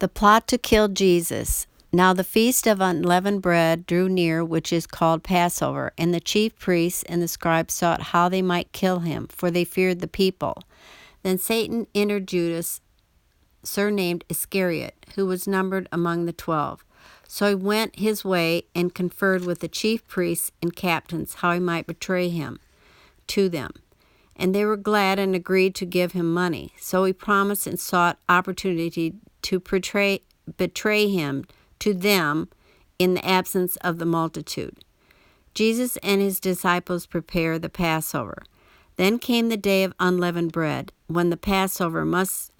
The plot to kill Jesus. Now the feast of unleavened bread drew near, which is called Passover, and the chief priests and the scribes sought how they might kill him, for they feared the people. Then Satan entered Judas, surnamed Iscariot, who was numbered among the 12. So he went his way and conferred with the chief priests and captains how he might betray him to them. And they were glad and agreed to give him money. So he promised and sought opportunity to betray him to them in the absence of the multitude. Jesus and his disciples prepared the Passover. Then came the day of unleavened bread, when the Passover must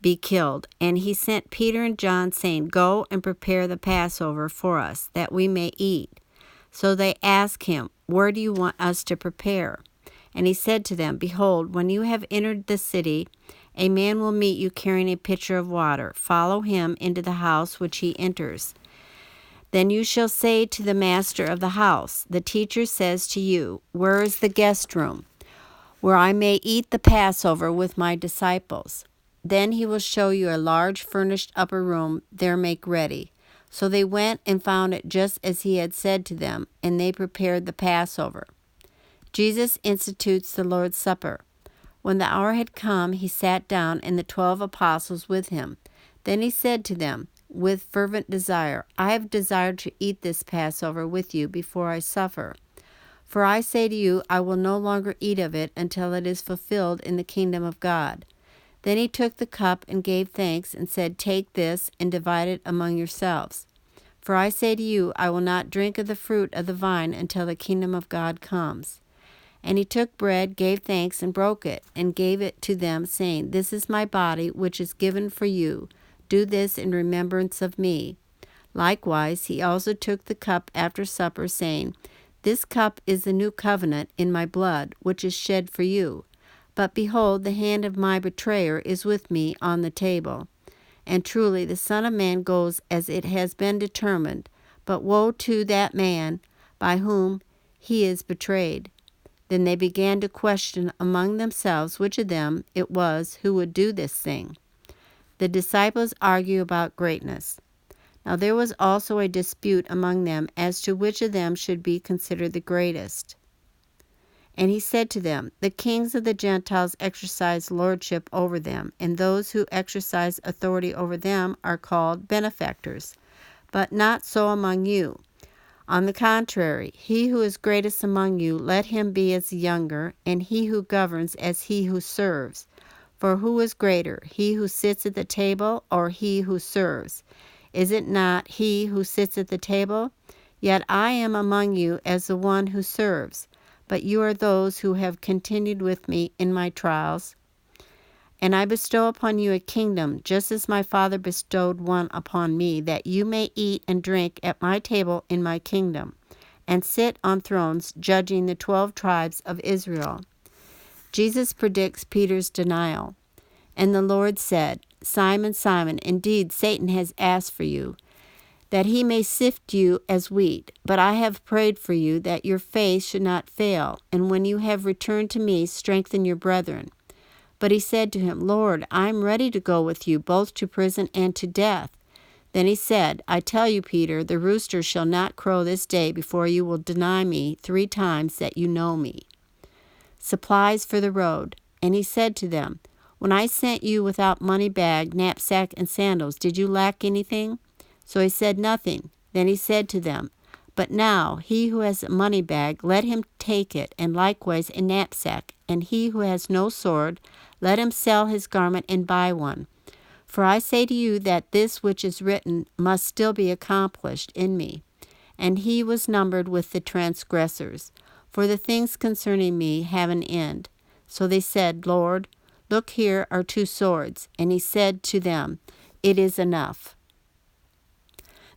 be killed. And he sent Peter and John, saying, Go and prepare the Passover for us, that we may eat. So they asked him, Where do you want us to prepare? And he said to them, Behold, when you have entered the city, a man will meet you carrying a pitcher of water. Follow him into the house which he enters. Then you shall say to the master of the house, The teacher says to you, Where is the guest room, where I may eat the Passover with my disciples? Then he will show you a large furnished upper room. There make ready. So they went and found it just as he had said to them, and they prepared the Passover. Jesus institutes the Lord's Supper. When the hour had come, he sat down, and the 12 apostles with him. Then he said to them, with fervent desire, I have desired to eat this Passover with you before I suffer. For I say to you, I will no longer eat of it until it is fulfilled in the kingdom of God. Then he took the cup and gave thanks and said, Take this and divide it among yourselves. For I say to you, I will not drink of the fruit of the vine until the kingdom of God comes. And he took bread, gave thanks, and broke it, and gave it to them, saying, This is my body, which is given for you. Do this in remembrance of me. Likewise, he also took the cup after supper, saying, This cup is the new covenant in my blood, which is shed for you. But behold, the hand of my betrayer is with me on the table. And truly the Son of Man goes as it has been determined, but woe to that man by whom he is betrayed. Then they began to question among themselves which of them it was who would do this thing. The disciples argue about greatness. Now there was also a dispute among them as to which of them should be considered the greatest. And he said to them, The kings of the Gentiles exercise lordship over them, and those who exercise authority over them are called benefactors. But not so among you. On the contrary, he who is greatest among you, let him be as the younger, and he who governs as he who serves. For who is greater, he who sits at the table or he who serves? Is it not he who sits at the table? Yet I am among you as the one who serves. But you are those who have continued with me in my trials. And I bestow upon you a kingdom, just as my Father bestowed one upon me, that you may eat and drink at my table in my kingdom, and sit on thrones judging the 12 tribes of Israel. Jesus predicts Peter's denial. And the Lord said, Simon, Simon, indeed Satan has asked for you, that he may sift you as wheat. But I have prayed for you, that your faith should not fail, and when you have returned to me, strengthen your brethren. But he said to him, Lord, I am ready to go with you, both to prison and to death. Then he said, I tell you, Peter, the rooster shall not crow this day before you will deny me 3 times that you know me. Supplies for the road. And he said to them, When I sent you without money bag, knapsack, and sandals, did you lack anything? So he said nothing. Then he said to them, But now he who has a money bag, let him take it, and likewise a knapsack. And he who has no sword, let him sell his garment and buy one. For I say to you that this which is written must still be accomplished in me. And he was numbered with the transgressors. For the things concerning me have an end. So they said, Lord, look, here are 2 swords. And he said to them, It is enough.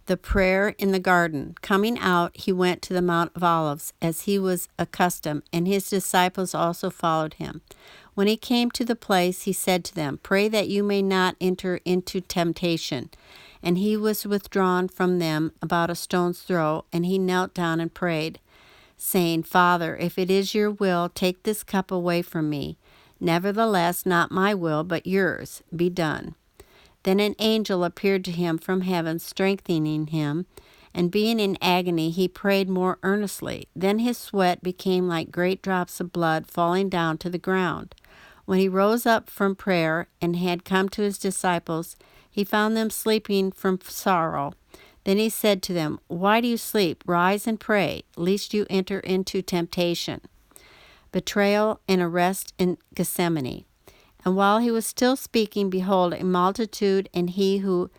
The prayer in the garden. Coming out, he went to the Mount of Olives, as he was accustomed, and his disciples also followed him. When he came to the place, he said to them, Pray that you may not enter into temptation. And he was withdrawn from them about a stone's throw, and he knelt down and prayed, saying, Father, if it is your will, take this cup away from me. Nevertheless, not my will, but yours, be done. Then an angel appeared to him from heaven, strengthening him, and being in agony, he prayed more earnestly. Then his sweat became like great drops of blood falling down to the ground. When he rose up from prayer and had come to his disciples, he found them sleeping from sorrow. Then he said to them, "Why do you sleep? Rise and pray, lest you enter into temptation." Betrayal and arrest in Gethsemane. And while he was still speaking, behold, a multitude, and he who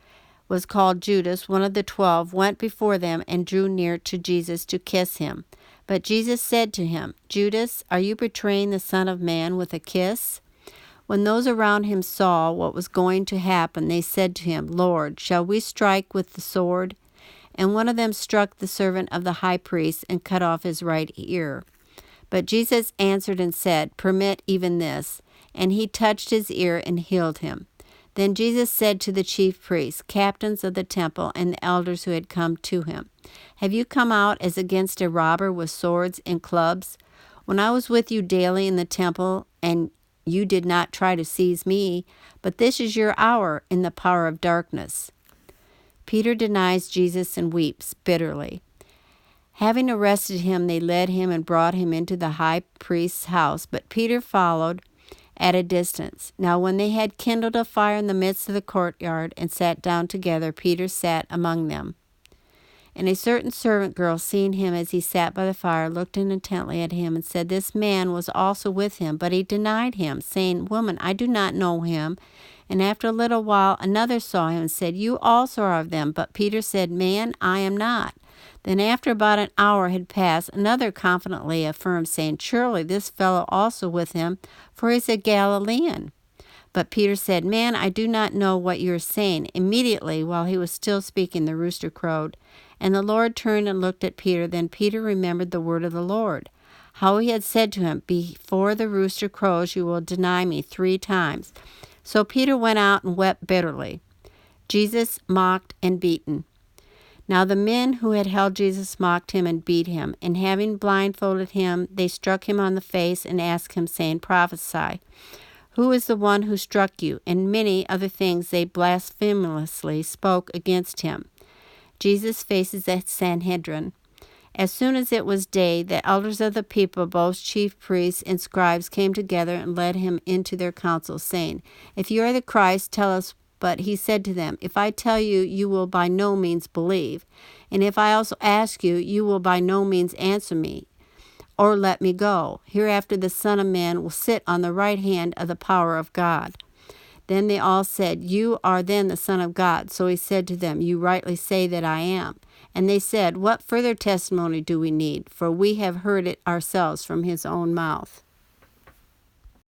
was called Judas, one of the 12, went before them and drew near to Jesus to kiss him. But Jesus said to him, "Judas, are you betraying the Son of Man with a kiss?" When those around him saw what was going to happen, they said to him, "Lord, shall we strike with the sword?" And one of them struck the servant of the high priest and cut off his right ear. But Jesus answered and said, "Permit even this." And he touched his ear and healed him. Then Jesus said to the chief priests, captains of the temple, and the elders who had come to him, "Have you come out as against a robber with swords and clubs? When I was with you daily in the temple, and you did not try to seize me, but this is your hour in the power of darkness." Peter denies Jesus and weeps bitterly. Having arrested him, they led him and brought him into the high priest's house, but Peter followed at a distance. Now when they had kindled a fire in the midst of the courtyard and sat down together, Peter sat among them. And a certain servant girl, seeing him as he sat by the fire, looked in intently at him and said, "This man was also with him." But he denied him, saying, "Woman, I do not know him." And after a little while another saw him and said, "You also are of them." But Peter said, "Man, I am not." Then after about an hour had passed, another confidently affirmed, saying, "Surely this fellow also with him, for he is a Galilean." But Peter said, "Man, I do not know what you are saying." Immediately, while he was still speaking, the rooster crowed. And the Lord turned and looked at Peter. Then Peter remembered the word of the Lord, how he had said to him, "Before the rooster crows, you will deny me 3 times." So Peter went out and wept bitterly. Jesus mocked and beaten. Now the men who had held Jesus mocked him and beat him, and having blindfolded him, they struck him on the face and asked him, saying, "Prophesy, who is the one who struck you?" And many other things they blasphemously spoke against him. Jesus faces the Sanhedrin. As soon as it was day, the elders of the people, both chief priests and scribes, came together and led him into their council, saying, "If you are the Christ, tell us." But he said to them, "If I tell you, you will by no means believe. And if I also ask you, you will by no means answer me or let me go. Hereafter the Son of Man will sit on the right hand of the power of God." Then they all said, "You are then the Son of God." So he said to them, "You rightly say that I am." And they said, "What further testimony do we need? For we have heard it ourselves from his own mouth."